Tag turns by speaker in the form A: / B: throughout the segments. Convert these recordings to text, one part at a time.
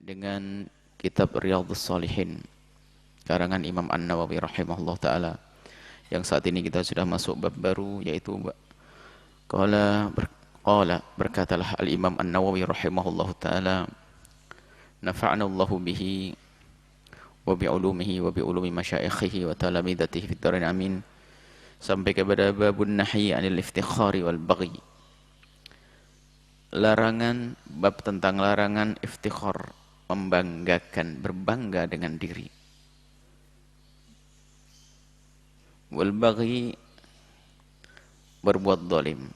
A: dengan kitab Riyadhus Shalihin karangan Imam An-Nawawi rahimahullah ta'ala, yang saat ini kita sudah masuk bab baru, yaitu berkatalah Al-Imam An-Nawawi rahimahullah ta'ala, nafa'ana Allahu bihi wa bi'ulumihi wa bi'ulumi masyaikhihi wa talamidatihi fid dharain amin, sampai kepada babun nahyi 'anil iftikhari wal baghi. Larangan, bab tentang larangan iftikhar, membanggakan, berbangga dengan diri. Wal baghi, berbuat zalim.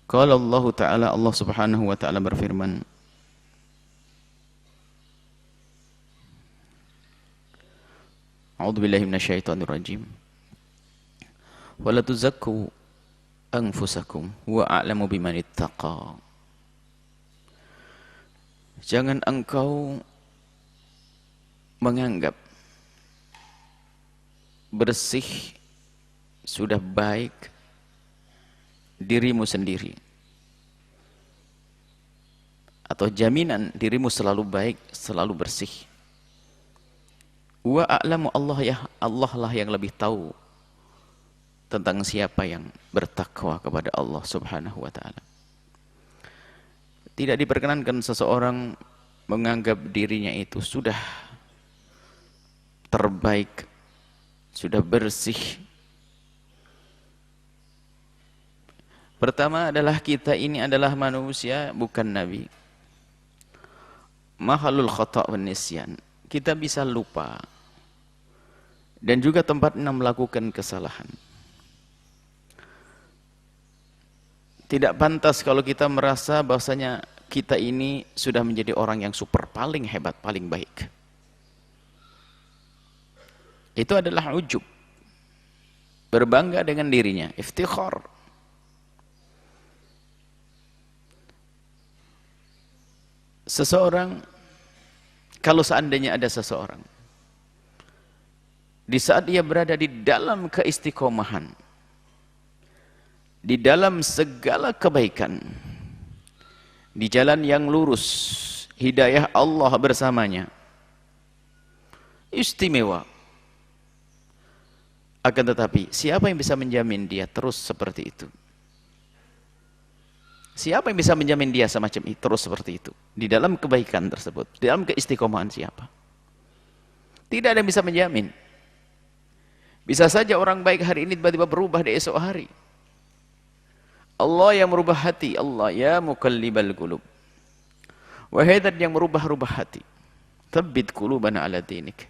A: Qala Allah Ta'ala, Allah Subhanahu wa Ta'ala berfirman, A'udzu billahi minasyaitonir rajim. Wala tuzakku anfusakum wa a'lamu biman ittaqa. Jangan engkau menganggap bersih, sudah baik dirimu sendiri, atau jaminan dirimu selalu baik, selalu bersih. Wa a'lamu, Allah lah yang lebih tahu tentang siapa yang bertakwa kepada Allah Subhanahu wa ta'ala. Tidak diperkenankan seseorang menganggap dirinya itu sudah terbaik, sudah bersih. Pertama adalah kita ini adalah manusia, bukan nabi. Mahalul khata' wan nisyan. Kita bisa lupa dan juga tempatnya melakukan kesalahan. Tidak pantas kalau kita merasa bahwasanya kita ini sudah menjadi orang yang super, paling hebat, paling baik. Itu adalah ujub, berbangga dengan dirinya, iftikhar. Seseorang, kalau seandainya ada seseorang di saat dia berada di dalam keistiqomahan, di dalam segala kebaikan, di jalan yang lurus, hidayah Allah bersamanya, istimewa. Akan tetapi, siapa yang bisa menjamin dia terus seperti itu? Siapa yang bisa menjamin dia semacam itu, terus seperti itu? Di dalam kebaikan tersebut, di dalam keistiqomahan siapa? Tidak ada yang bisa menjamin. Bisa saja orang baik hari ini tiba-tiba berubah di esok hari. Allah yang merubah hati, Allah ya muqallibal qulub. Wahai zat yang merubah-rubah hati, tsabbit qulubana ala dinik.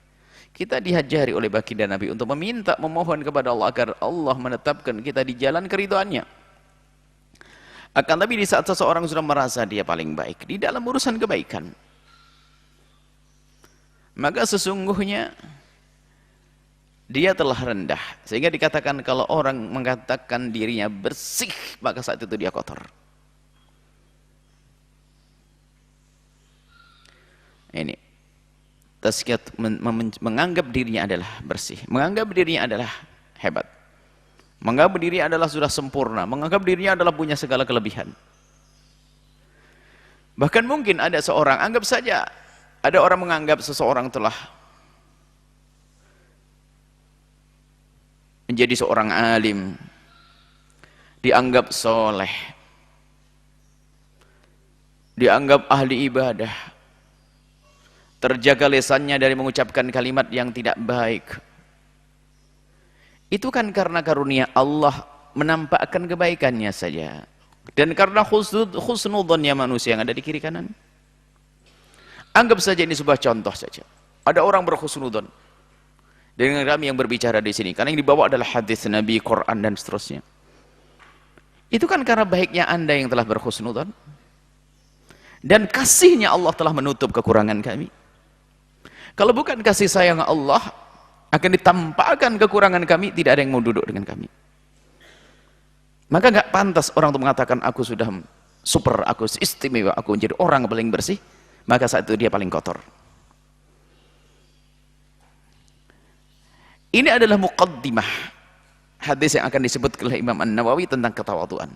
A: Kita dihajari oleh baginda Nabi untuk meminta, memohon kepada Allah agar Allah menetapkan kita di jalan keridhaannya. Akan tapi di saat seseorang sudah merasa dia paling baik di dalam urusan kebaikan, maka sesungguhnya dia telah rendah, sehingga dikatakan kalau orang mengatakan dirinya bersih, maka saat itu dia kotor. Ini tazkiyat, menganggap dirinya adalah bersih, menganggap dirinya adalah hebat, menganggap dirinya adalah sudah sempurna, menganggap dirinya adalah punya segala kelebihan. Bahkan mungkin ada seorang, anggap saja ada orang menganggap seseorang telah menjadi seorang alim, dianggap soleh, dianggap ahli ibadah, terjaga lisannya dari mengucapkan kalimat yang tidak baik. Itu kan karena karunia Allah menampakkan kebaikannya saja, dan karena husnudzonnya manusia yang ada di kiri kanan. Anggap saja ini sebuah contoh saja. Ada orang berhusnudzon dengan kami yang berbicara di sini, karena yang dibawa adalah hadis Nabi, Quran dan seterusnya. Itu kan karena baiknya Anda yang telah berhusnudzon, dan kasihnya Allah telah menutup kekurangan kami. Kalau bukan kasih sayang Allah, akan ditampakkan kekurangan kami, tidak ada yang mau duduk dengan kami. Maka gak pantas orang untuk mengatakan aku sudah super, aku istimewa, aku menjadi orang paling bersih, maka saat itu dia paling kotor. Ini adalah muqaddimah hadis yang akan disebut oleh Imam An-Nawawi tentang ketawaduan.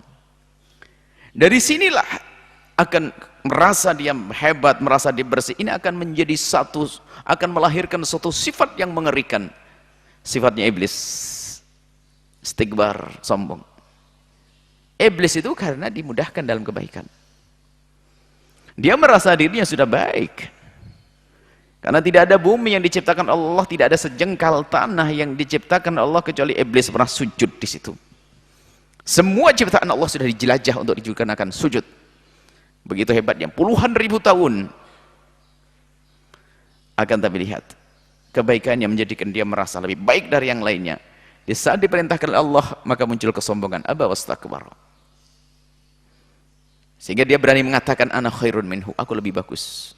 A: Dari sinilah akan merasa dia hebat, merasa dia bersih. Ini akan menjadi akan melahirkan suatu sifat yang mengerikan. Sifatnya iblis. Istikbar, sombong. Iblis itu karena dimudahkan dalam kebaikan. Dia merasa dirinya sudah baik. Karena tidak ada bumi yang diciptakan Allah, tidak ada sejengkal tanah yang diciptakan Allah kecuali iblis pernah sujud di situ. Semua ciptaan Allah sudah dijelajah untuk digunakan sujud. Begitu hebatnya, puluhan ribu tahun. Akan tapi lihat, kebaikannya menjadikan dia merasa lebih baik dari yang lainnya. Di saat diperintahkan Allah, maka muncul kesombongan. Aba wastakbar. Sehingga dia berani mengatakan, ana khairun minhu, aku lebih bagus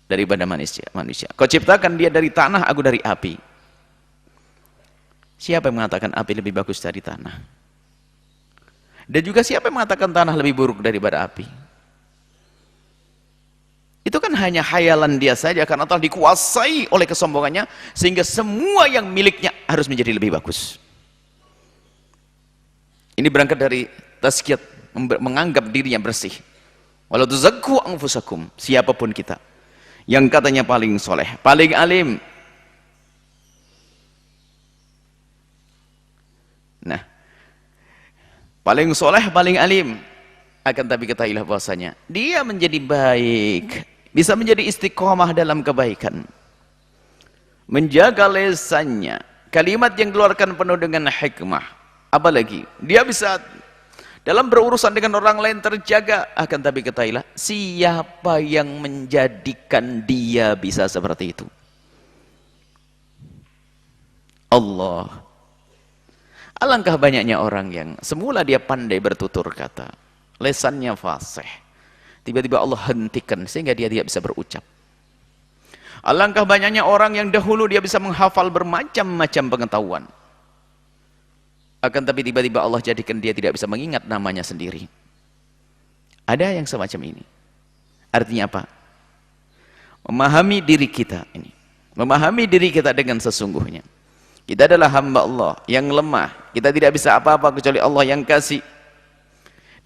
A: daripada manusia. Kau ciptakan dia dari tanah, aku dari api. Siapa yang mengatakan api lebih bagus dari tanah? Dan juga siapa yang mengatakan tanah lebih buruk daripada api? Itu kan hanya khayalan dia saja, karena telah dikuasai oleh kesombongannya, sehingga semua yang miliknya harus menjadi lebih bagus. Ini berangkat dari tazkiyat, menganggap dirinya bersih. Walau tuzakku anfusakum, siapapun kita yang katanya paling soleh, paling alim. Nah, paling soleh, paling alim, akan tapi ketahuilah bahwasanya dia menjadi baik, bisa menjadi istiqomah dalam kebaikan, menjaga lesannya, kalimat yang dikeluarkan penuh dengan hikmah. Apalagi dia bisa dalam berurusan dengan orang lain terjaga. Akan tapi ketahuilah, siapa yang menjadikan dia bisa seperti itu? Allah. Alangkah banyaknya orang yang semula dia pandai bertutur kata, lesannya fasih, tiba-tiba Allah hentikan sehingga dia tidak bisa berucap. Alangkah banyaknya orang yang dahulu dia bisa menghafal bermacam-macam pengetahuan, akan tapi tiba-tiba Allah jadikan dia tidak bisa mengingat namanya sendiri. Ada yang semacam ini. Artinya apa? Memahami diri kita ini, memahami diri kita dengan sesungguhnya. Kita adalah hamba Allah yang lemah, kita tidak bisa apa-apa kecuali Allah yang kasih.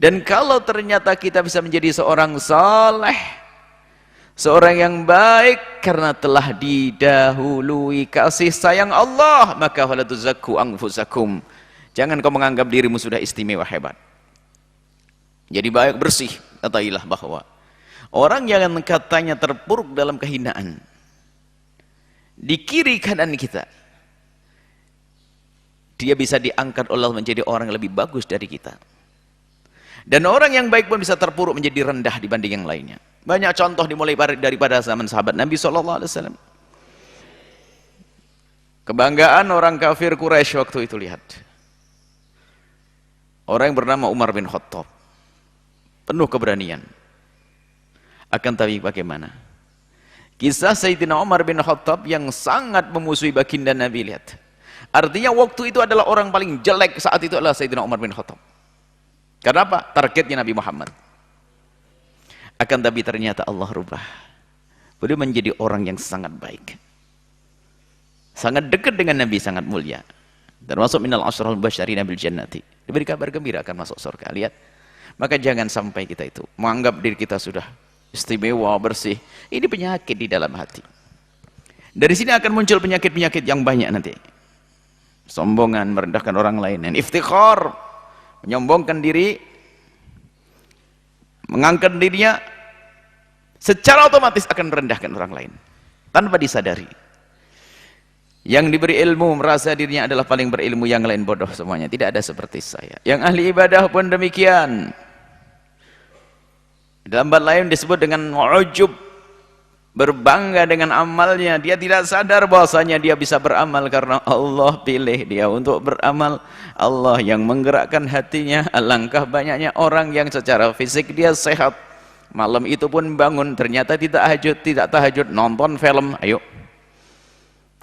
A: Dan kalau ternyata kita bisa menjadi seorang saleh, seorang yang baik karena telah didahului kasih sayang Allah, maka wala tuzakku anfusakum, jangan kau menganggap dirimu sudah istimewa hebat. Jadi baik bersih, ketahuilah bahwa orang yang katanya terpuruk dalam kehinaan di kiri kanan kita, dia bisa diangkat Allah menjadi orang yang lebih bagus dari kita. Dan orang yang baik pun bisa terpuruk menjadi rendah dibanding yang lainnya. Banyak contoh dimulai daripada zaman sahabat Nabi SAW. Kebanggaan orang kafir Quraisy waktu itu, lihat. Orang yang bernama Umar bin Khattab, penuh keberanian. Akan tapi bagaimana? Kisah Sayyidina Umar bin Khattab yang sangat memusuhi baginda Nabi, lihat. Artinya waktu itu adalah orang paling jelek saat itu adalah Sayyidina Umar bin Khattab. Karena apa? Targetnya Nabi Muhammad. Akan tapi ternyata Allah rubah. Beliau menjadi orang yang sangat baik, sangat dekat dengan Nabi, sangat mulia. Termasuk minal asyrul mubasysyirina bil jannati. Diberi kabar gembira akan masuk surga. Lihat. Maka jangan sampai kita itu menganggap diri kita sudah istimewa, bersih. Ini penyakit di dalam hati. Dari sini akan muncul penyakit-penyakit yang banyak nanti. Sombongan, merendahkan orang lain, dan iftikhar, menyombongkan diri, mengangkat dirinya, secara otomatis akan merendahkan orang lain tanpa disadari. Yang diberi ilmu merasa dirinya adalah paling berilmu, yang lain bodoh semuanya, tidak ada seperti saya. Yang ahli ibadah pun demikian. Dalam bab lain disebut dengan ujub, berbangga dengan amalnya. Dia tidak sadar bahwasanya dia bisa beramal karena Allah pilih dia untuk beramal. Allah yang menggerakkan hatinya. Alangkah banyaknya orang yang secara fisik dia sehat, malam itu pun bangun ternyata tidak tahajud, nonton film. Ayo,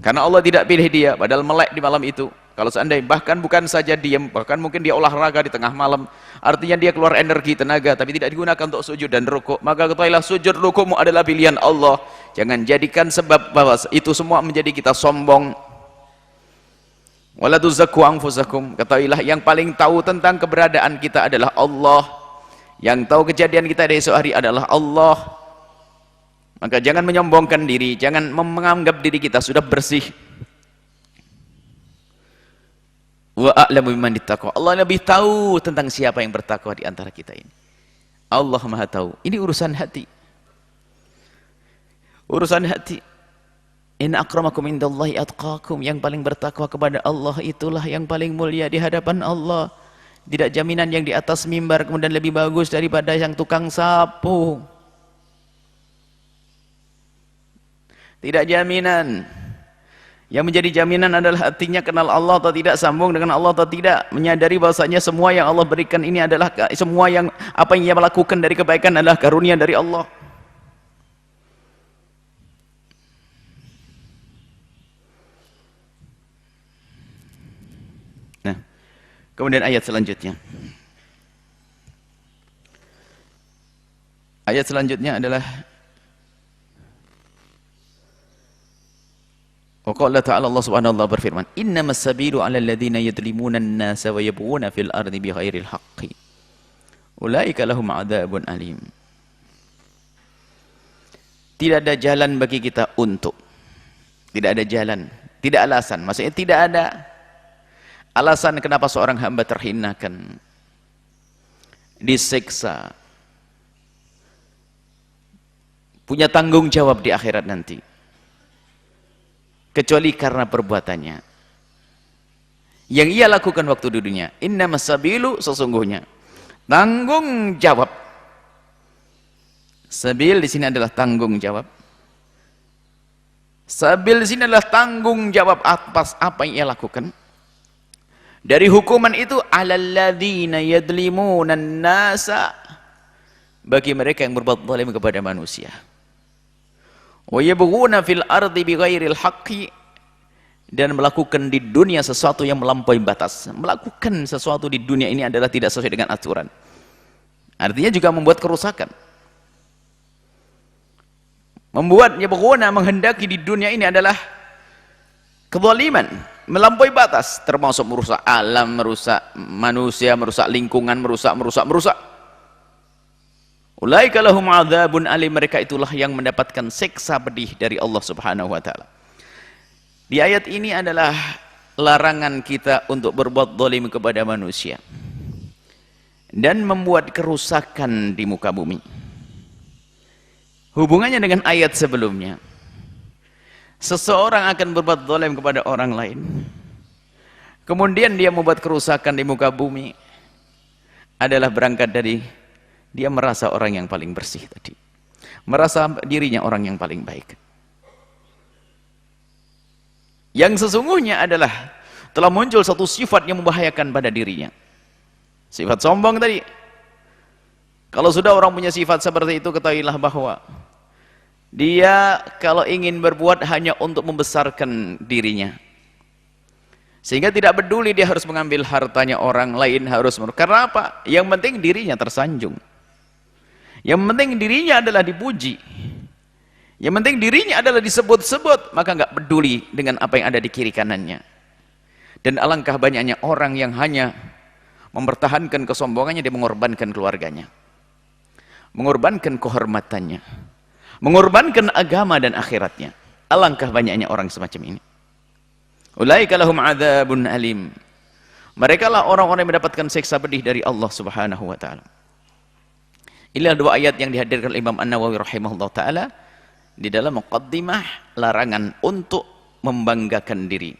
A: karena Allah tidak pilih dia, padahal melek di malam itu. Kalau seandainya bahkan bukan saja diam, bahkan mungkin dia olahraga di tengah malam, artinya dia keluar energi, tenaga, tapi tidak digunakan untuk sujud dan rukuk, maka ketahuilah sujud rukukmu adalah pilihan Allah. Jangan jadikan sebab bahwa itu semua menjadi kita sombong. Wala tuzakku anfusakum, ketahuilah yang paling tahu tentang keberadaan kita adalah Allah. Yang tahu kejadian kita di esok hari adalah Allah. Maka jangan menyombongkan diri, jangan menganggap diri kita sudah bersih. Wa a'lamu biman ittaqa. Allah lebih tahu tentang siapa yang bertakwa di antara kita ini. Allah Maha tahu. Ini urusan hati. Urusan hati. Inna akramakum indallahi atqakum. Yang paling bertakwa kepada Allah itulah yang paling mulia di hadapan Allah. Tidak jaminan yang di atas mimbar kemudian lebih bagus daripada yang tukang sapu. Tidak jaminan. Yang menjadi jaminan adalah hatinya kenal Allah atau tidak, sambung dengan Allah atau tidak, menyadari bahwasanya semua yang Allah berikan ini adalah, semua yang apa yang ia lakukan dari kebaikan adalah karunia dari Allah. Nah, kemudian ayat selanjutnya. Ayat selanjutnya adalah Waqala ta'ala, Allah subhanahu wa ta'ala berfirman, innamas sabilu 'alal ladzina yadlimuna an-nasa wa yabghuna fil ardi bighairil haqqi ulaika lahum 'adzabun alim. Tidak ada jalan bagi kita untuk, tidak ada jalan, tidak alasan, maksudnya tidak ada alasan kenapa seorang hamba terhinakan, disiksa, punya tanggung jawab di akhirat nanti, kecuali karena perbuatannya yang ia lakukan waktu di dunia. Innamas sabilu, sesungguhnya tanggung jawab. Sabil di sini adalah tanggung jawab. Sabil di sini adalah tanggung jawab atas apa yang ia lakukan. Dari hukuman itu, alal ladzina yadlimuna an-nasa, bagi mereka yang berbuat zalim kepada manusia. Wa yabghuna fil ardi bighairil haqqi, dan melakukan di dunia sesuatu yang melampaui batas. Melakukan sesuatu di dunia ini adalah tidak sesuai dengan aturan. Artinya juga membuat kerusakan. Membuat yabghuna, menghendaki di dunia ini adalah kezaliman, melampaui batas, termasuk merusak alam, merusak manusia, merusak lingkungan, merusak. Ulaika lahum 'adzabun alim, mereka itulah yang mendapatkan siksa pedih dari Allah Subhanahu wa taala. Di ayat ini adalah larangan kita untuk berbuat zalim kepada manusia dan membuat kerusakan di muka bumi. Hubungannya dengan ayat sebelumnya. Seseorang akan berbuat zalim kepada orang lain, kemudian dia membuat kerusakan di muka bumi, adalah berangkat dari dia merasa orang yang paling bersih tadi, merasa dirinya orang yang paling baik. Yang sesungguhnya adalah telah muncul satu sifat yang membahayakan pada dirinya, sifat sombong tadi. Kalau sudah orang punya sifat seperti itu, ketahuilah bahwa dia kalau ingin berbuat hanya untuk membesarkan dirinya, sehingga tidak peduli dia harus mengambil hartanya orang lain, harus karena apa? Yang penting dirinya tersanjung. Yang penting dirinya adalah dipuji. Yang penting dirinya adalah disebut-sebut, maka nggak peduli dengan apa yang ada di kiri kanannya. Dan alangkah banyaknya orang yang hanya mempertahankan kesombongannya, dia mengorbankan keluarganya, mengorbankan kehormatannya, mengorbankan agama dan akhiratnya. Alangkah banyaknya orang semacam ini. Ulaika lahum 'adzabun alim. Mereka lah orang-orang yang mendapatkan siksa pedih dari Allah Subhanahu wa taala. Inilah dua ayat yang dihadirkan Imam An-Nawawi rahimahullah ta'ala di dalam muqaddimah larangan untuk membanggakan diri.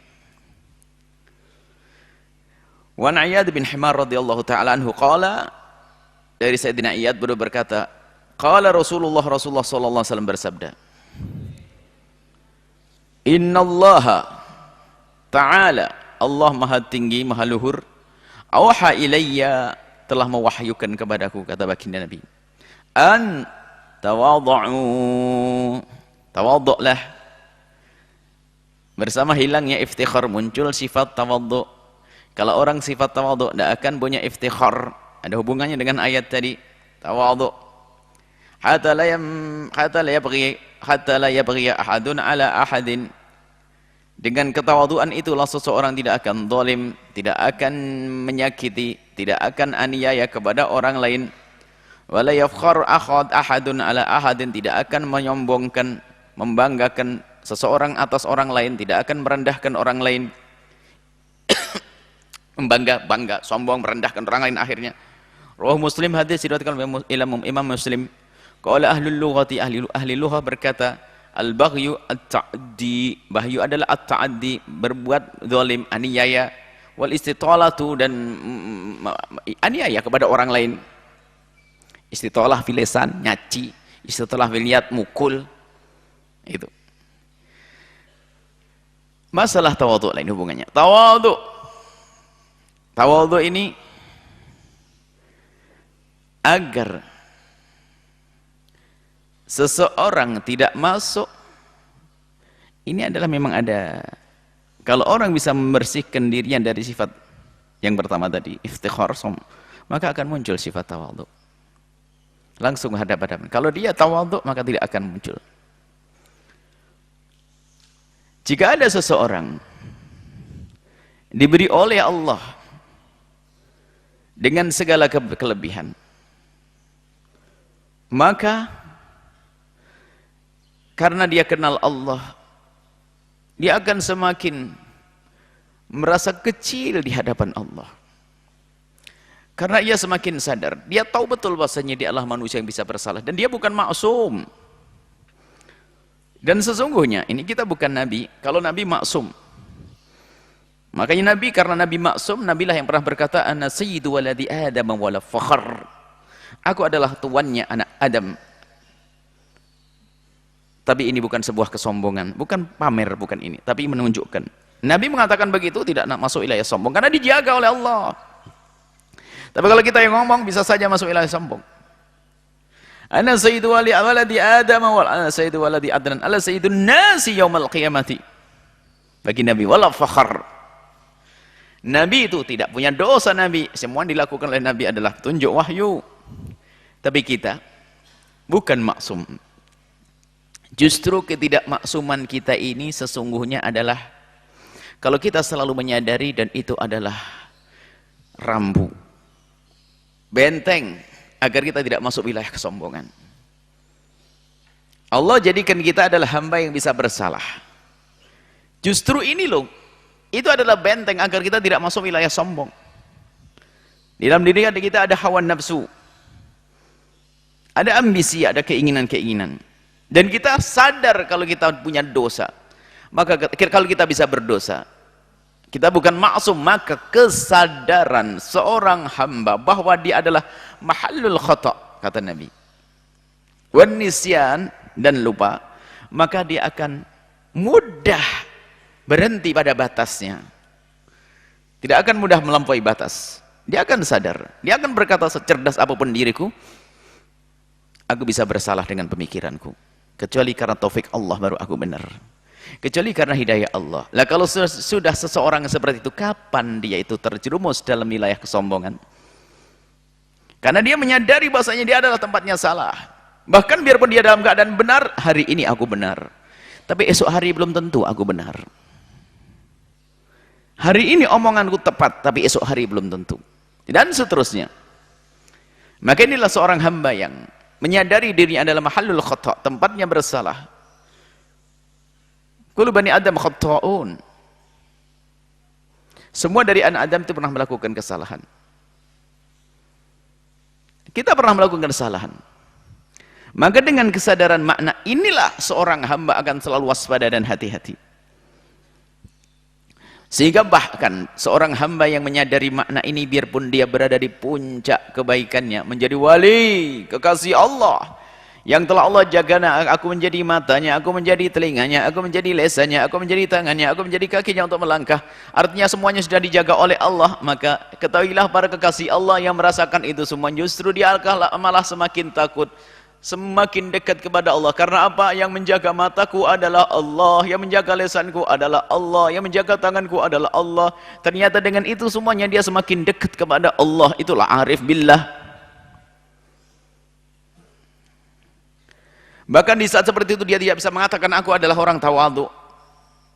A: Wa an Iyad bin Himar radhiyallahu ta'ala anhu qala, dari Sayyidina Iyad beliau berkata, qala Rasulullah sallallahu alaihi wasallam bersabda, innallaha ta'ala, Allah maha tinggi, maha luhur, awha ilayya, telah mewahyukan kepadaku, kata baginda Nabi, an tawadhu'u, tawadhu'lah. Bersama hilangnya iftikhar muncul sifat tawadhu'. Kalau orang sifat tawadhu' tidak akan punya iftikhar. Ada hubungannya dengan ayat tadi, tawadhu'. Hatta la yabghi ahadun ala ahadin. Dengan ketawaduan itulah seseorang tidak akan zalim, tidak akan menyakiti, tidak akan aniaya kepada orang lain. Wala yafkhar ahadun ala ahadin, tidak akan menyombongkan, membanggakan seseorang atas orang lain, tidak akan merendahkan orang lain. Bangga, sombong, merendahkan orang lain akhirnya. Rawahu Muslim, hadis diriwayatkan oleh Imam Muslim. Qala ahlul lughati, ahli lughah berkata, al-baghyu at-ta'addi, bahyu adalah at-ta'addi, berbuat zalim, aniaya, wal istitalatu, dan aniaya kepada orang lain. Istitalah fil lisan, nyaci, istitalah fil yad, mukul. Itu. Masalah tawadhu lain hubungannya. Tawadhu ini agar seseorang tidak masuk, ini adalah memang ada, kalau orang bisa membersihkan dirinya dari sifat yang pertama tadi, iftikhar, maka akan muncul sifat tawadhu. Langsung hadap-hadapan. Kalau dia tawadhu, maka tidak akan muncul. Jika ada seseorang diberi oleh Allah dengan segala kelebihan, maka karena dia kenal Allah, dia akan semakin merasa kecil di hadapan Allah. Karena ia semakin sadar, dia tahu betul bahasanya dia adalah manusia yang bisa bersalah, dan dia bukan maksum. Dan sesungguhnya, ini kita bukan Nabi, kalau Nabi maksum. Makanya Nabi, karena Nabi maksum, Nabilah yang pernah berkata, Ana sayyidu waladi Adam wala fakhar. Aku adalah tuannya anak Adam. Tapi ini bukan sebuah kesombongan, bukan pamer, bukan ini, tapi menunjukkan. Nabi mengatakan begitu, tidak nak masuk wilayah sombong, karena dijaga oleh Allah. Tapi kalau kita yang ngomong, bisa saja masuk wilayah sombong. Ana sayyidu waladi Adam wal ana sayyidu waladi Adnan, ala sayyidun nasi yaumal qiyamati. Bagi Nabi, wala fakhar. Nabi itu tidak punya dosa. Nabi, semua yang dilakukan oleh Nabi adalah tunjuk wahyu. Tapi kita bukan maksum. Justru ketidakmaksuman kita ini sesungguhnya adalah, kalau kita selalu menyadari, dan itu adalah rambu, benteng agar kita tidak masuk wilayah kesombongan. Allah jadikan kita adalah hamba yang bisa bersalah. Justru ini loh, itu adalah benteng agar kita tidak masuk wilayah sombong. Di dalam diri kita ada hawa nafsu, ada ambisi, ada keinginan-keinginan. Dan kita sadar kalau kita punya dosa. Maka kalau kita bisa berdosa, kita bukan maksum, maka kesadaran seorang hamba bahwa dia adalah mahallul khata', kata Nabi, wan nisyan, dan lupa, maka dia akan mudah berhenti pada batasnya. Tidak akan mudah melampaui batas. Dia akan sadar, dia akan berkata, secerdas apapun diriku, aku bisa bersalah dengan pemikiranku, kecuali karena taufik Allah baru aku benar, kecuali karena hidayah Allah. Lah kalau sudah seseorang seperti itu, kapan dia itu terjerumus dalam wilayah kesombongan? Karena dia menyadari bahasanya dia adalah tempatnya salah. Bahkan biarpun dia dalam keadaan benar, hari ini aku benar, tapi esok hari belum tentu aku benar. Hari ini omonganku tepat, tapi esok hari belum tentu, dan seterusnya. Maka inilah seorang hamba yang menyadari dirinya adalah mahallul khata', tempatnya bersalah. Kullu bani Adam khata'un. Semua dari anak Adam itu pernah melakukan kesalahan. Kita pernah melakukan kesalahan. Maka dengan kesadaran makna inilah seorang hamba akan selalu waspada dan hati-hati. Sehingga bahkan seorang hamba yang menyadari makna ini, biarpun dia berada di puncak kebaikannya, menjadi wali, kekasih Allah, yang telah Allah jaga, aku menjadi matanya, aku menjadi telinganya, aku menjadi lesannya, aku menjadi tangannya, aku menjadi kakinya untuk melangkah. Artinya semuanya sudah dijaga oleh Allah. Maka ketahuilah para kekasih Allah yang merasakan itu semua, justru dia malah semakin takut, semakin dekat kepada Allah. Karena apa? Yang menjaga mataku adalah Allah, yang menjaga lesanku adalah Allah, yang menjaga tanganku adalah Allah. Ternyata dengan itu semuanya dia semakin dekat kepada Allah. Itulah arif billah. Bahkan di saat seperti itu dia tidak bisa mengatakan aku adalah orang tawadhu.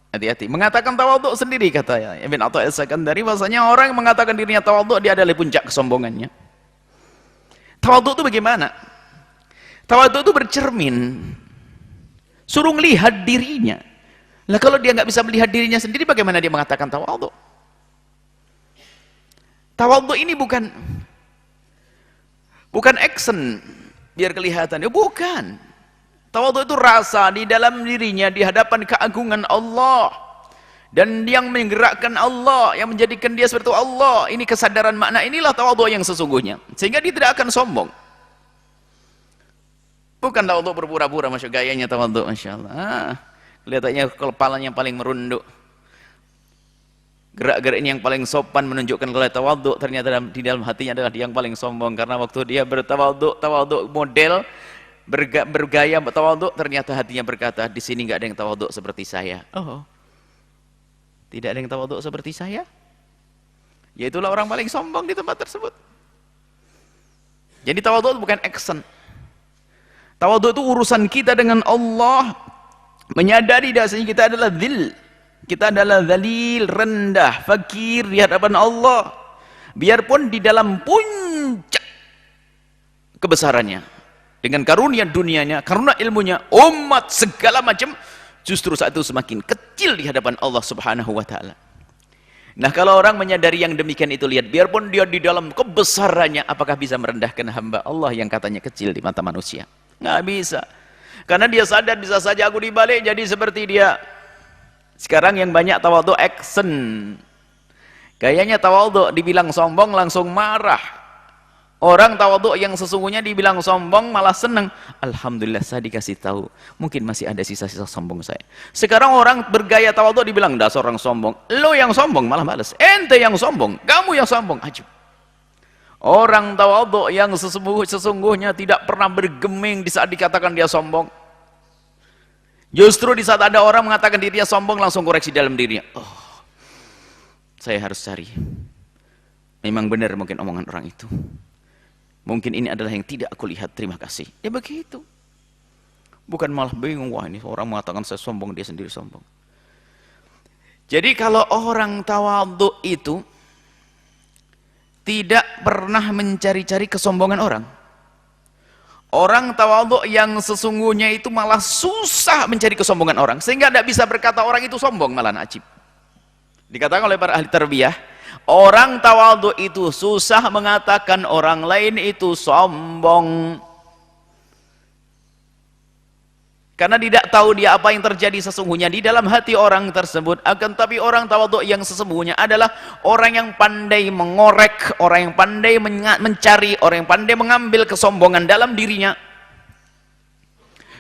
A: Hati-hati, mengatakan tawadhu sendiri, kata Ibn Athaillah As-Sakandari, bahasanya orang yang mengatakan dirinya tawadhu, dia adalah puncak kesombongannya. Tawadhu itu bagaimana? Tawadhu itu bercermin. Suruh melihat dirinya. Lah kalau dia nggak bisa melihat dirinya sendiri, bagaimana dia mengatakan tawadhu? Tawadhu ini bukan action biar kelihatan. Ya bukan. Tawadhu itu rasa di dalam dirinya di hadapan keagungan Allah. Dan yang menggerakkan Allah, yang menjadikan dia seperti Allah. Ini kesadaran makna, inilah tawadhu yang sesungguhnya. Sehingga dia tidak akan sombong. Bukan tawadhu berpura-pura, masya gayanya tawadhu, masya Allah. Kelihatannya kepalanya paling merunduk. Gerak-gerak ini yang paling sopan menunjukkan kalau tawadhu, ternyata di dalam hatinya adalah dia yang paling sombong. Karena waktu dia tawadhu model bergaya tawadhu, ternyata hatinya berkata, di sini nggak ada yang tawadhu seperti saya. Oh, tidak ada yang tawadhu seperti saya. Yaitulah orang paling sombong di tempat tersebut. Jadi tawadhu bukan action. Tawadhu itu urusan kita dengan Allah, menyadari bahasanya kita adalah dzil. Kita adalah dzalil, rendah, fakir di hadapan Allah. Biarpun di dalam puncak kebesarannya, dengan karunia dunianya, karena ilmunya, umat segala macam, justru saat itu semakin kecil di hadapan Allah Subhanahu wa taala. Nah, kalau orang menyadari yang demikian itu, lihat, biarpun dia di dalam kebesarannya, apakah bisa merendahkan hamba Allah yang katanya kecil di mata manusia? Nggak bisa. Karena dia sadar bisa saja aku dibalik jadi seperti dia. Sekarang yang banyak tawadhu action. Kayaknya tawadhu dibilang sombong langsung marah. Orang tawadhu yang sesungguhnya dibilang sombong malah senang. Alhamdulillah saya dikasih tahu. Mungkin masih ada sisa-sisa sombong saya. Sekarang orang bergaya tawadhu dibilang dasar orang sombong. Lo yang sombong malah balas. Ente yang sombong, kamu yang sombong. Ajib. Orang tawadhu yang sesungguhnya tidak pernah bergeming di saat dikatakan dia sombong. Justru di saat ada orang mengatakan dirinya sombong, langsung koreksi dalam dirinya. Oh, saya harus cari. Memang benar mungkin omongan orang itu. Mungkin ini adalah yang tidak aku lihat, terima kasih. Ya begitu. Bukan malah bingung, wah ini orang mengatakan saya sombong, dia sendiri sombong. Jadi kalau orang tawadhu itu tidak pernah mencari-cari kesombongan orang. Orang tawadhu yang sesungguhnya itu malah susah mencari kesombongan orang, sehingga tidak bisa berkata orang itu sombong, malah ajib. Dikatakan oleh para ahli tarbiyah, orang tawadhu itu susah mengatakan orang lain itu sombong. Karena tidak tahu dia apa yang terjadi sesungguhnya di dalam hati orang tersebut. Akan tapi orang tawadhu yang sesungguhnya adalah orang yang pandai mengorek, orang yang pandai mencari, orang yang pandai mengambil kesombongan dalam dirinya.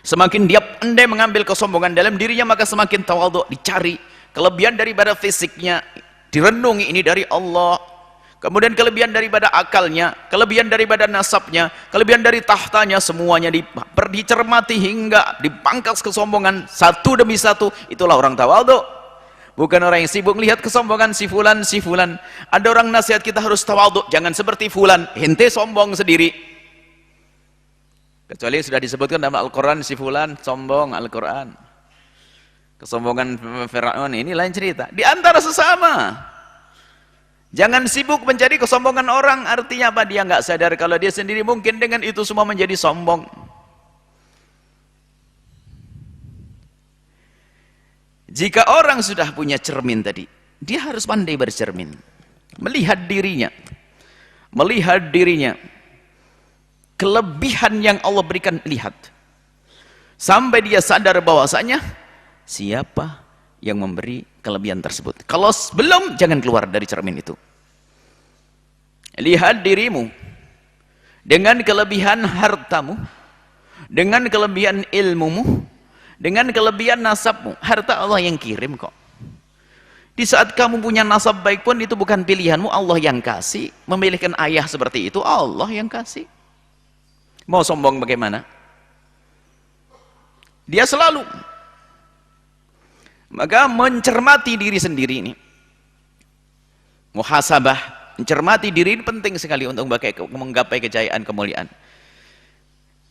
A: Semakin dia pandai mengambil kesombongan dalam dirinya, maka semakin tawadhu dicari. Kelebihan daripada fisiknya direnungi, ini dari Allah. Kemudian kelebihan daripada akalnya, kelebihan daripada nasabnya, kelebihan dari tahtanya, semuanya dicermati hingga dipangkas kesombongan satu demi satu. Itulah orang tawadhu. Bukan orang yang sibuk melihat kesombongan si fulan, si fulan. Ada orang nasihat kita harus tawadhu, jangan seperti fulan, ente sombong sendiri. Kecuali sudah disebutkan dalam Al-Quran si fulan sombong, Al-Quran. Kesombongan Fir'aun ini lain cerita. Di antara sesama. Jangan sibuk mencari kesombongan orang. Artinya apa? Dia nggak sadar kalau dia sendiri mungkin dengan itu semua menjadi sombong. Jika orang sudah punya cermin tadi, dia harus pandai bercermin, melihat dirinya, kelebihan yang Allah berikan, lihat sampai dia sadar bahwasanya siapa yang memberi kelebihan tersebut. Kalau belum, jangan keluar dari cermin itu. Lihat dirimu dengan kelebihan hartamu, dengan kelebihan ilmumu, dengan kelebihan nasabmu. Harta Allah yang kirim kok. Di saat kamu punya nasab baik pun itu bukan pilihanmu, Allah yang kasih. Memilihkan ayah seperti itu, Allah yang kasih. Mau sombong bagaimana? Dia selalu. Maka mencermati diri sendiri ini, muhasabah, mencermati diri ini penting sekali untuk menggapai kejayaan, kemuliaan.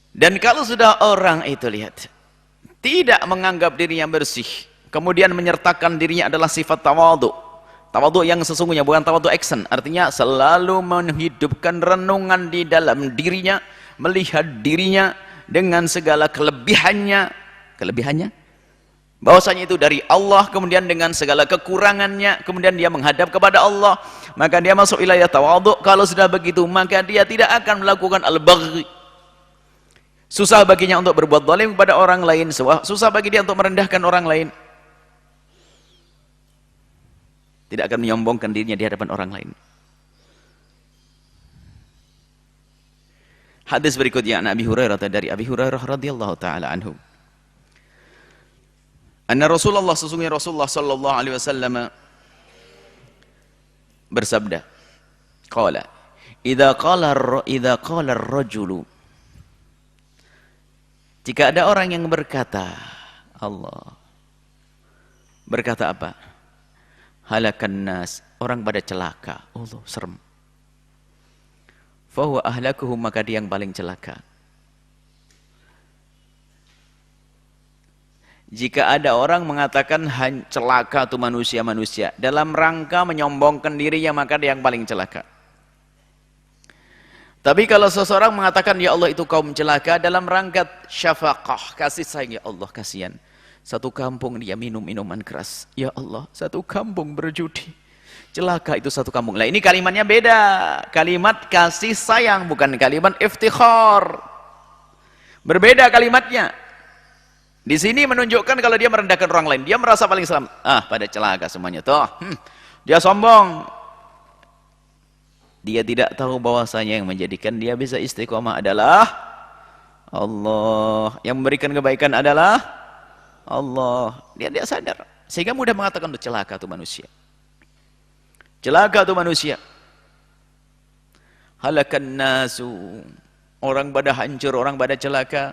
A: Dan kalau sudah orang itu lihat tidak menganggap dirinya bersih, kemudian menyertakan dirinya adalah sifat tawadhu, Tawadhu yang sesungguhnya, bukan tawadhu action. Artinya selalu menghidupkan renungan di dalam dirinya, melihat dirinya dengan segala kelebihannya. Kelebihannya? Bahwasanya itu dari Allah, kemudian dengan segala kekurangannya, kemudian dia menghadap kepada Allah, maka dia masuk wilayah tawadhu. Kalau sudah begitu, maka dia tidak akan melakukan al-baghi. Susah baginya untuk berbuat zalim kepada orang lain, susah bagi dia untuk merendahkan orang lain. Tidak akan menyombongkan dirinya di hadapan orang lain. Hadis berikutnya Nabi Hurairah, dari Abi Hurairah radhiyallahu taala anhu. Anna Rasulullah, sesungguhnya Rasulullah sallallahu alaihi wasallam bersabda, qala idza qala ar-rajulu, jika ada orang yang berkata, Allah berkata apa? Halakan nas, orang pada celaka. Allah, serem. Fahuwa ahlakuhum, maka dia yang paling celaka. Jika ada orang mengatakan celaka itu manusia-manusia dalam rangka menyombongkan dirinya, maka dia yang paling celaka. Tapi kalau seseorang mengatakan ya Allah itu kaum celaka dalam rangka syafaqah, kasih sayang, ya Allah kasihan, satu kampung dia minum minuman keras, ya Allah satu kampung berjudi, celaka itu satu kampung. Lah ini kalimatnya beda, kalimat kasih sayang, bukan kalimat iftikhar, berbeda kalimatnya. Di sini menunjukkan kalau dia merendahkan orang lain, dia merasa paling selamat. Pada celaka semuanya toh. Dia sombong. Dia tidak tahu bahwasanya yang menjadikan dia bisa istiqomah adalah Allah. Yang memberikan kebaikan adalah Allah. Dia tidak sadar. Sehingga mudah mengatakan itu celaka itu manusia. Celaka itu manusia. Halakan nasu. Orang pada hancur, orang pada celaka.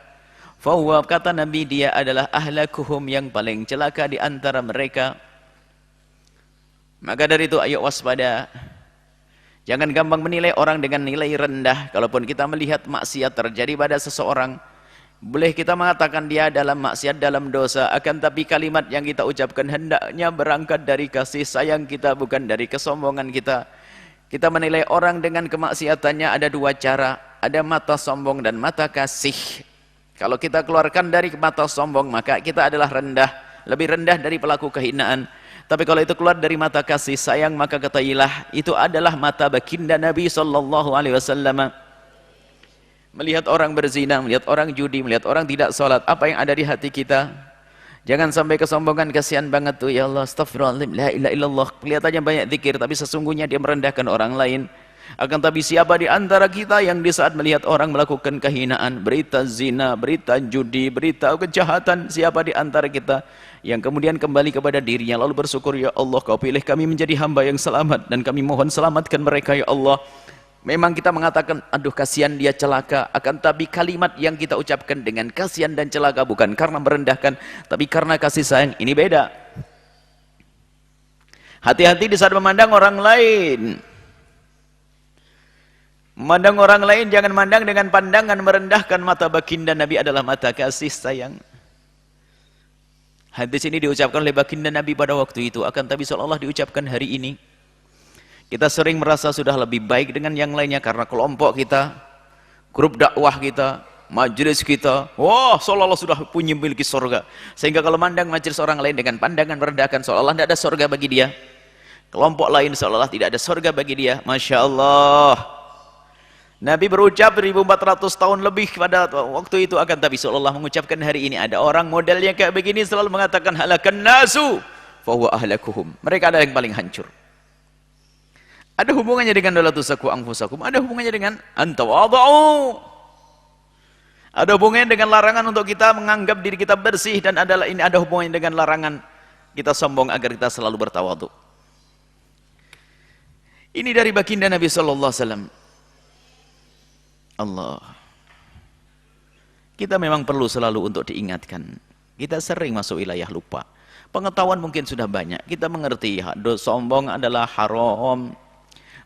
A: Fahuwa, kata Nabi, dia adalah ahlakuhum, yang paling celaka di antara mereka. Maka dari itu ayo waspada. Jangan gampang menilai orang dengan nilai rendah. Kalaupun kita melihat maksiat terjadi pada seseorang, boleh kita mengatakan dia dalam maksiat, dalam dosa, akan tapi kalimat yang kita ucapkan hendaknya berangkat dari kasih sayang kita, bukan dari kesombongan kita. Kita menilai orang dengan kemaksiatannya ada dua cara, ada mata sombong dan mata kasih. Kalau kita keluarkan dari mata sombong, maka kita adalah rendah, lebih rendah dari pelaku kehinaan. Tapi kalau itu keluar dari mata kasih sayang, maka ketahuilah itu adalah mata baginda Nabi sallallahu alaihi wasallam. Melihat orang berzina, melihat orang judi, melihat orang tidak sholat, apa yang ada di hati kita? Jangan sampai kesombongan, kasihan banget tuh, ya Allah, astaghfirullahaladzim, la ilaha illallah. Kelihatannya banyak zikir, tapi sesungguhnya dia merendahkan orang lain. Akan tapi siapa di antara kita yang di saat melihat orang melakukan kehinaan, berita zina, berita judi, berita kejahatan, siapa di antara kita yang kemudian kembali kepada dirinya lalu bersyukur, ya Allah kau pilih kami menjadi hamba yang selamat dan kami mohon selamatkan mereka ya Allah. Memang kita mengatakan aduh kasihan dia celaka, akan tapi kalimat yang kita ucapkan dengan kasihan dan celaka bukan karena merendahkan, tapi karena kasih sayang. Ini beda. Hati-hati di saat memandang orang lain. Memandang orang lain jangan mandang dengan pandangan merendahkan. Mata baginda Nabi adalah mata kasih sayang. Hadis ini diucapkan oleh baginda Nabi pada waktu itu, akan tapi seolah-olah diucapkan hari ini. Kita sering merasa sudah lebih baik dengan yang lainnya karena kelompok kita, grup dakwah kita, majelis kita, wah seolah-olah sudah punya memiliki surga. Sehingga kalau mandang majelis orang lain dengan pandangan merendahkan, seolah-olah tidak ada surga bagi dia. Kelompok lain seolah-olah tidak ada surga bagi dia. Masya Allah. Nabi berucap 1400 tahun lebih pada waktu itu, akan tapi seolah-olah mengucapkan hari ini ada orang modelnya kayak begini selalu mengatakan halakan nasu fahuwa ahlakuhum. Mereka adalah yang paling hancur. Ada hubungannya dengan la tuzaku anfusakum, ada hubungannya dengan antawadhu. Ada hubungannya dengan larangan untuk kita menganggap diri kita bersih, dan adalah ini ada hubungannya dengan larangan kita sombong agar kita selalu bertawadhu. Ini dari baginda Nabi sallallahu alaihi wasallam. Allah, kita memang perlu selalu untuk diingatkan. Kita sering masuk wilayah lupa. Pengetahuan mungkin sudah banyak, kita mengerti sombong adalah haram,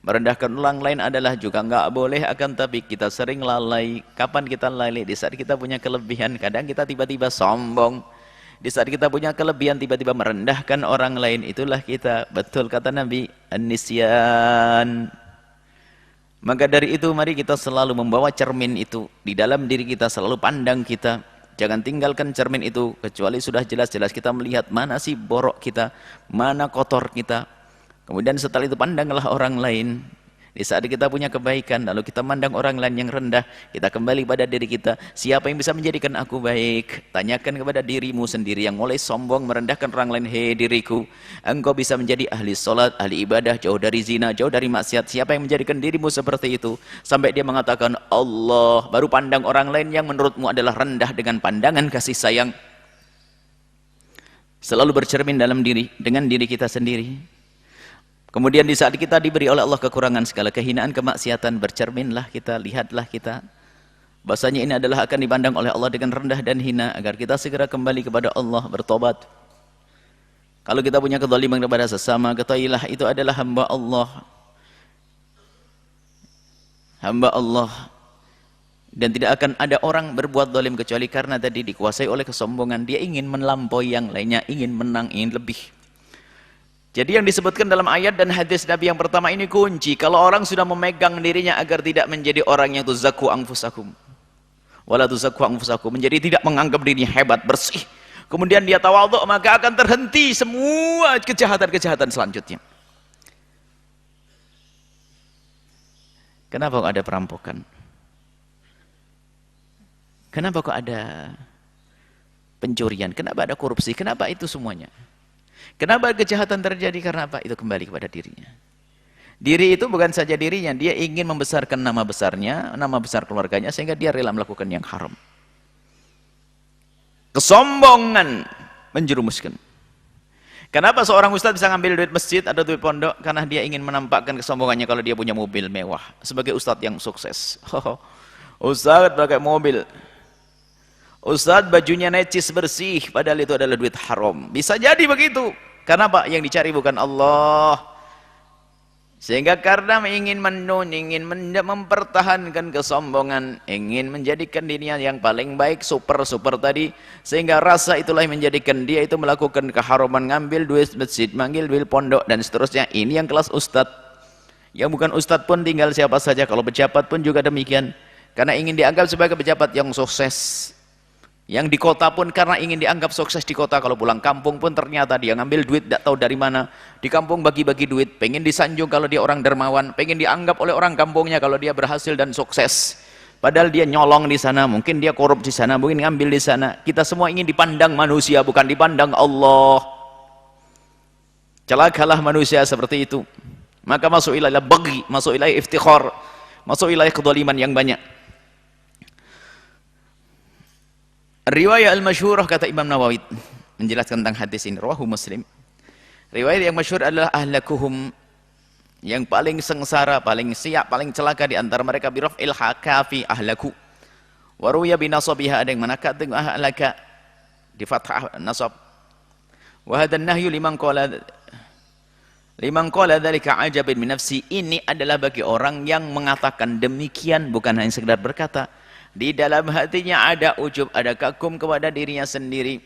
A: merendahkan orang lain adalah juga enggak boleh, akan tapi kita sering lalai. Kapan kita lalai? Di saat kita punya kelebihan, kadang kita tiba-tiba sombong. Di saat kita punya kelebihan tiba-tiba merendahkan orang lain, itulah kita, betul kata Nabi, an-nisyan. Maka dari itu mari kita selalu membawa cermin itu di dalam diri kita, selalu pandang kita. Jangan tinggalkan cermin itu kecuali sudah jelas-jelas kita melihat mana sih borok kita, mana kotor kita. Kemudian setelah itu pandanglah orang lain. Di saat kita punya kebaikan, lalu kita mandang orang lain yang rendah, kita kembali pada diri kita. Siapa yang bisa menjadikan aku baik? Tanyakan kepada dirimu sendiri yang mulai sombong merendahkan orang lain. Hei diriku, engkau bisa menjadi ahli sholat, ahli ibadah, jauh dari zina, jauh dari maksiat. Siapa yang menjadikan dirimu seperti itu? Sampai dia mengatakan Allah, baru pandang orang lain yang menurutmu adalah rendah dengan pandangan kasih sayang. Selalu bercermin dalam diri, dengan diri kita sendiri. Kemudian di saat kita diberi oleh Allah kekurangan segala kehinaan, kemaksiatan, bercerminlah kita, lihatlah kita. Bahasanya ini adalah akan dipandang oleh Allah dengan rendah dan hina, agar kita segera kembali kepada Allah, bertobat. Kalau kita punya kezaliman kepada sesama, ketahuilah itu adalah hamba Allah. Hamba Allah. Dan tidak akan ada orang berbuat zalim kecuali karena tadi dikuasai oleh kesombongan. Dia ingin melampaui yang lainnya, ingin menang, ingin lebih. Jadi yang disebutkan dalam ayat dan hadis Nabi yang pertama ini kunci. Kalau orang sudah memegang dirinya agar tidak menjadi orang yang tuzakku anfusakum, wala tuzakku anfusakum, menjadi tidak menganggap dirinya hebat, bersih. Kemudian dia tawadhu, maka akan terhenti semua kejahatan-kejahatan selanjutnya. Kenapa kok ada perampokan? Kenapa kok ada pencurian? Kenapa ada korupsi? Kenapa itu semuanya? Kenapa kejahatan terjadi? Karena apa? Itu kembali kepada dirinya. Diri itu bukan saja dirinya, dia ingin membesarkan nama besarnya, nama besar keluarganya, sehingga dia rela melakukan yang haram. Kesombongan menjerumuskan. Kenapa seorang ustadz bisa ngambil duit masjid atau duit pondok? Karena dia ingin menampakkan kesombongannya kalau dia punya mobil mewah. Sebagai ustadz yang sukses. Ustadz pakai mobil. Ustadz bajunya necis bersih, padahal itu adalah duit haram. Bisa jadi begitu. Kenapa? Yang dicari bukan Allah. Sehingga karena ingin mempertahankan kesombongan, ingin menjadikan dirinya yang paling baik, super tadi, sehingga rasa itulah yang menjadikan dia itu melakukan keharaman, ngambil duit masjid, manggil duit pondok, dan seterusnya. Ini yang kelas ustadz. Yang bukan ustadz pun tinggal siapa saja, kalau pejabat pun juga demikian. Karena ingin dianggap sebagai pejabat yang sukses. Yang di kota pun karena ingin dianggap sukses di kota, kalau pulang kampung pun ternyata dia ngambil duit tidak tahu dari mana. Di kampung bagi-bagi duit, pengen disanjung kalau dia orang dermawan, pengen dianggap oleh orang kampungnya kalau dia berhasil dan sukses. Padahal dia nyolong di sana, mungkin dia korup di sana, mungkin ngambil di sana. Kita semua ingin dipandang manusia, bukan dipandang Allah. Celakalah manusia seperti itu. Maka masuk ilailah bagi, masuk ilailah iftikhar, masuk ilailah kedzaliman yang banyak. Riwayat al-masyhurah kata Imam Nawawi menjelaskan tentang hadis ini, rawahu Muslim. Riwayat yang masyhur adalah ahlakuhum, yang paling sengsara, paling siap, paling celaka di antara mereka biraf'il hakafi ahlaku. Wa ruya binasabiha, ada yang manakat dengan ahlaka di fathah nasab. Wa hadha an-nahyu liman qala dzalika ajabin min nafsi. Ini adalah bagi orang yang mengatakan demikian, bukan hanya sekedar berkata. Di dalam hatinya ada ujub, ada kagum kepada dirinya sendiri.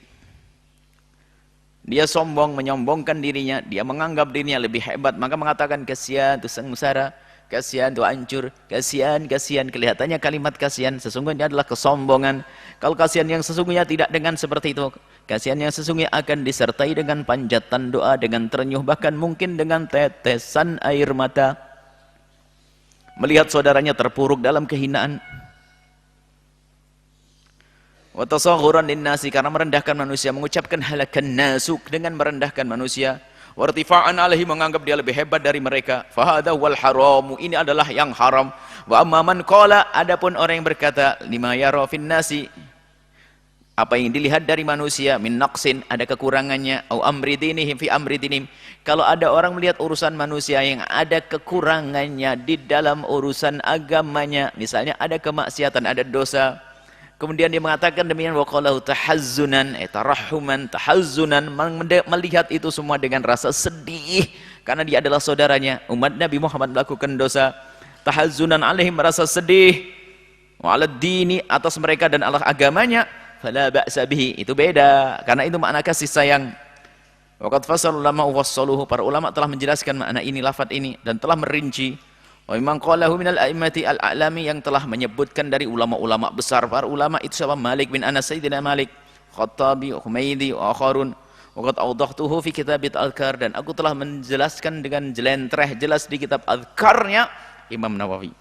A: Dia sombong, menyombongkan dirinya, dia menganggap dirinya lebih hebat, maka mengatakan kasihan itu sengsara, kasihan itu hancur, kasihan. Kelihatannya kalimat kasihan, sesungguhnya adalah kesombongan. Kalau kasihan yang sesungguhnya tidak dengan seperti itu. Kasihan yang sesungguhnya akan disertai dengan panjatan doa, dengan terenyuh, bahkan mungkin dengan tetesan air mata. Melihat saudaranya terpuruk dalam kehinaan. Wa tasaghuran linnasi, karena merendahkan manusia, mengucapkan halakan nasuk dengan merendahkan manusia. Wa irtifa'an alaihi, menganggap dia lebih hebat dari mereka. Fa hadza wal haramu, ini adalah yang haram. Wa amma man qala, adapun orang yang berkata lima yara fin nasi, apa yang dilihat dari manusia, min naqsin, ada kekurangannya, au amri dinihim fi amri dinihim. Kalau ada orang melihat urusan manusia yang ada kekurangannya di dalam urusan agamanya, misalnya ada kemaksiatan, ada dosa, kemudian dia mengatakan demikian, waqalahu tahazzunan, tarahuman, tahazzunan, melihat itu semua dengan rasa sedih karena dia adalah saudaranya. Umat Nabi Muhammad melakukan dosa, tahazzunan alaihim, merasa sedih, wa ala dini, atas mereka dan Allah agamanya. fala ba'sa bihi. Itu beda, karena itu makna kasih sayang. Waqad fasal ulama wassaluhu, para ulama telah menjelaskan makna ini, lafaz ini, dan telah merinci. Wa mimman qalahu minal a'immati al-a'lami, yang telah menyebutkan dari ulama-ulama besar. Para ulama itu siapa? Malik bin Anas, Sayyidina Malik, Khattabi, Humaydi, wa akharun. Waqad awdahtuhu fi kitab al-adhkar, dan aku telah menjelaskan dengan jelentreh jelas di kitab adhkarnya Imam Nawawi.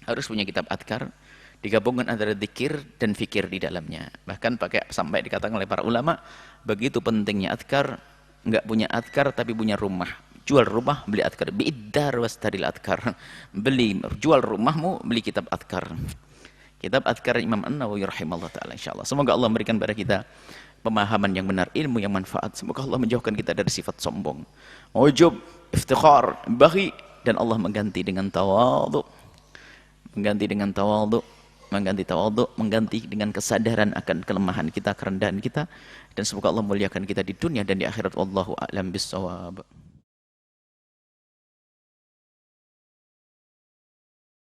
A: Harus punya kitab adhkar, digabungkan antara zikir dan fikir di dalamnya. Bahkan sampai dikatakan oleh para ulama, begitu pentingnya adhkar, enggak punya adhkar tapi punya rumah. Jual rumah, beli adhkar. Bi'idar wastaril adhkar. Jual rumahmu, beli kitab adhkar. Kitab adhkar Imam An-Nawawi rahimahullah ta'ala, insyaAllah. Semoga Allah memberikan kepada kita pemahaman yang benar, ilmu yang manfaat. Semoga Allah menjauhkan kita dari sifat sombong, ujub, iftikhar, baghi, dan Allah mengganti dengan tawadhu. Mengganti dengan tawadhu, mengganti dengan kesadaran akan kelemahan kita, kerendahan kita, dan semoga Allah muliakan kita di dunia dan di akhirat. Wallahu a'lam bissawab.